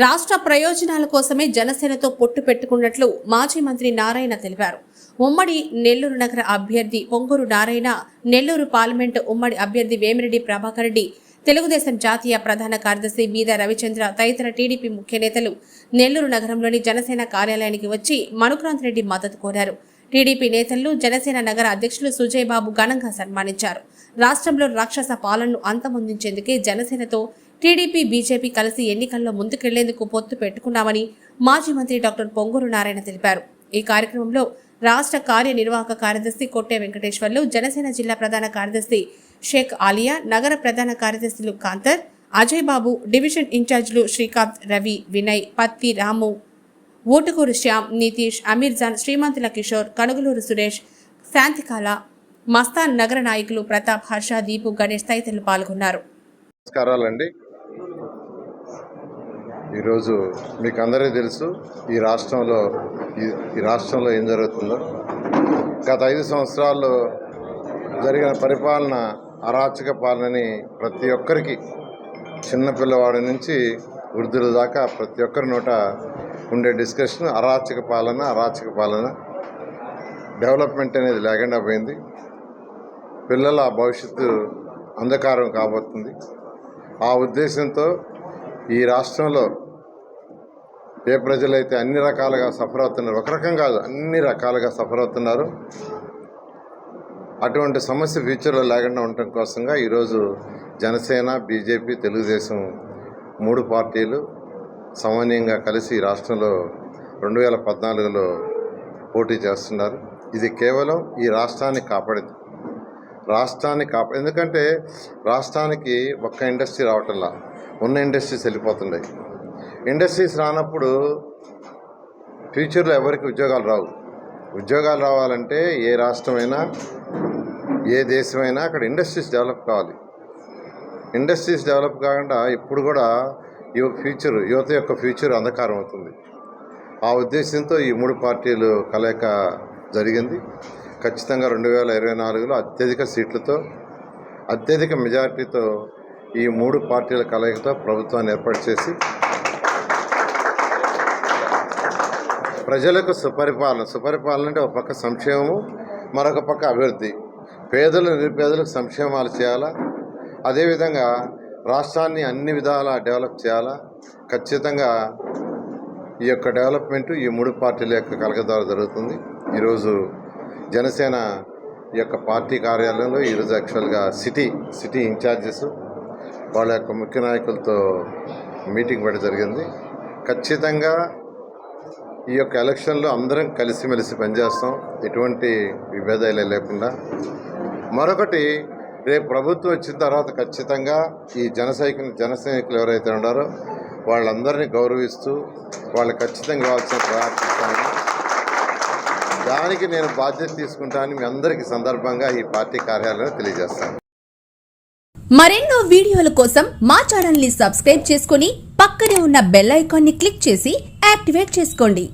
రాష్ట్ర ప్రయోజనాల కోసమే జనసేనతో పొట్టు పెట్టుకున్నట్లు మాజీ మంత్రి నారాయణ తెలిపారు. ఉమ్మడి నెల్లూరు నగర అభ్యర్థి పొంగూరు నారాయణ, నెల్లూరు పార్లమెంటు ఉమ్మడి అభ్యర్థి వేమిరెడ్డి ప్రభాకర్ రెడ్డి, తెలుగుదేశం జాతీయ ప్రధాన కార్యదర్శి బీద రవిచంద్ర తదితర టీడీపీ ముఖ్య నేతలు నెల్లూరు నగరంలోని జనసేన కార్యాలయానికి వచ్చి మనుక్రాంత్ రెడ్డి మద్దతు కోరారు. టీడీపీ నేతలు జనసేన నగర అధ్యక్షులు సుజయ్ బాబు ఘనంగా సన్మానించారు. రాష్ట్రంలో రాక్షస పాలనను అంతమొందించేందుకే జనసేనతో టీడీపీ, బీజేపీ కలిసి ఎన్నికల్లో ముందుకెళ్లేందుకు పొత్తు పెట్టుకున్నామని మాజీ మంత్రి డాక్టర్ పొంగూరు నారాయణ తెలిపారు. ఈ కార్యక్రమంలో రాష్ట్ర కార్యనిర్వాహక కార్యదర్శి కొట్టే వెంకటేశ్వర్లు, జనసేన జిల్లా ప్రధాన కార్యదర్శి షేక్ ఆలియా, నగర ప్రధాన కార్యదర్శులు కాంతర్, అజయ్ బాబు, డివిజన్ ఇన్ఛార్జీలు శ్రీకాంత్, రవి, వినయ్, పత్తి రాము, ఊటుకూరు శ్యామ్, నితీష్, అమీర్జాన్, శ్రీమంతుల కిషోర్, కనుగులూరు సురేష్, శాంతికాల, మస్తాన్ నగర నాయకులు ప్రతాప్, హర్ష, దీపు, గణేష్ తదితరులు పాల్గొన్నారు. నమస్కారాలండి. ఈరోజు మీకు అందరికీ తెలుసు ఈ రాష్ట్రంలో ఏం జరుగుతుందో. గత 5 సంవత్సరాల్లో జరిగిన పరిపాలన అరాచక పాలనని ప్రతి ఒక్కరికి, చిన్నపిల్లవాడి నుంచి వృద్ధుల దాకా ప్రతి ఒక్కరి నోట ఉండే డిస్కషన్ అరాచక పాలన. డెవలప్మెంట్ అనేది లేకుండా పోయింది. పిల్లల భవిష్యత్తు అంధకారం కాబోతుంది. ఆ ఉద్దేశంతో ఈ రాష్ట్రంలో ఏ ప్రజలైతే అన్ని రకాలుగా సఫర్ అవుతున్నారు, ఒక రకం కాదు అన్ని రకాలుగా సఫర్ అవుతున్నారు, అటువంటి సమస్య ఫ్యూచర్లో లేకుండా ఉండటం కోసంగా ఈరోజు జనసేన, బీజేపీ, తెలుగుదేశం 3 పార్టీలు సమన్వయంగా కలిసి రాష్ట్రంలో 2014లో పోటీ చేస్తున్నారు. ఇది కేవలం ఈ రాష్ట్రాన్ని కాపాడేది. ఎందుకంటే రాష్ట్రానికి ఒక్క ఇండస్ట్రీ రావటంలా, ఉన్న ఇండస్ట్రీస్ వెళ్ళిపోతున్నాయి. ఇండస్ట్రీస్ రానప్పుడు ఫ్యూచర్లో ఎవరికి ఉద్యోగాలు రావు. ఉద్యోగాలు రావాలంటే ఏ రాష్ట్రమైనా, ఏ దేశమైనా అక్కడ ఇండస్ట్రీస్ డెవలప్ కావాలి. ఇండస్ట్రీస్ డెవలప్ కాకుండా ఇప్పుడు కూడా యువత యొక్క ఫ్యూచర్ అంధకారం అవుతుంది. ఆ ఉద్దేశంతో ఈ 3 పార్టీలు కలయిక జరిగింది. ఖచ్చితంగా 2024లో అత్యధిక సీట్లతో, అత్యధిక మెజార్టీతో ఈ 3 పార్టీల కలయికతో ప్రభుత్వాన్ని ఏర్పాటు చేసి ప్రజలకు సుపరిపాలన అంటే ఒక పక్క సంక్షేమము, మరొక పక్క అభివృద్ధి. పేదలు, నిరుపేదలకు సంక్షేమాలు చేయాలా, అదేవిధంగా రాష్ట్రాన్ని అన్ని విధాలా డెవలప్ చేయాలా. ఖచ్చితంగా ఈ యొక్క డెవలప్మెంటు ఈ 3 పార్టీల యొక్క కలయిక ద్వారా జరుగుతుంది. ఈరోజు జనసేన ఈ యొక్క పార్టీ కార్యాలయంలో ఈరోజు యాక్చువల్గా సిటీ ఇన్ఛార్జెస్ వాళ్ళ యొక్క ముఖ్య నాయకులతో మీటింగ్ పెట్టడం జరిగింది. ఖచ్చితంగా ఈ యొక్క ఎలక్షన్లో అందరం కలిసిమెలిసి పనిచేస్తాం, ఎటువంటి విభేదాలు లేకుండా. మరొకటి, రేపు ప్రభుత్వం వచ్చిన తర్వాత ఖచ్చితంగా ఈ జనసైనికులు ఎవరైతే ఉన్నారో వాళ్ళందరినీ గౌరవిస్తూ వాళ్ళు ఖచ్చితంగా కావాల్సిన ప్రయత్నిస్తాను. దానికి నేను బాధ్యత తీసుకుంటానని మీ అందరికీ సందర్భంగా ఈ పార్టీ కార్యాలయంలో తెలియజేస్తాను. మరెన్నో వీడియోల కోసం మా ఛానల్ ని సబ్స్క్రైబ్ చేసుకుని పక్కనే ఉన్న బెల్ ఐకాన్ ని క్లిక్ చేసి యాక్టివేట్ చేసుకోండి.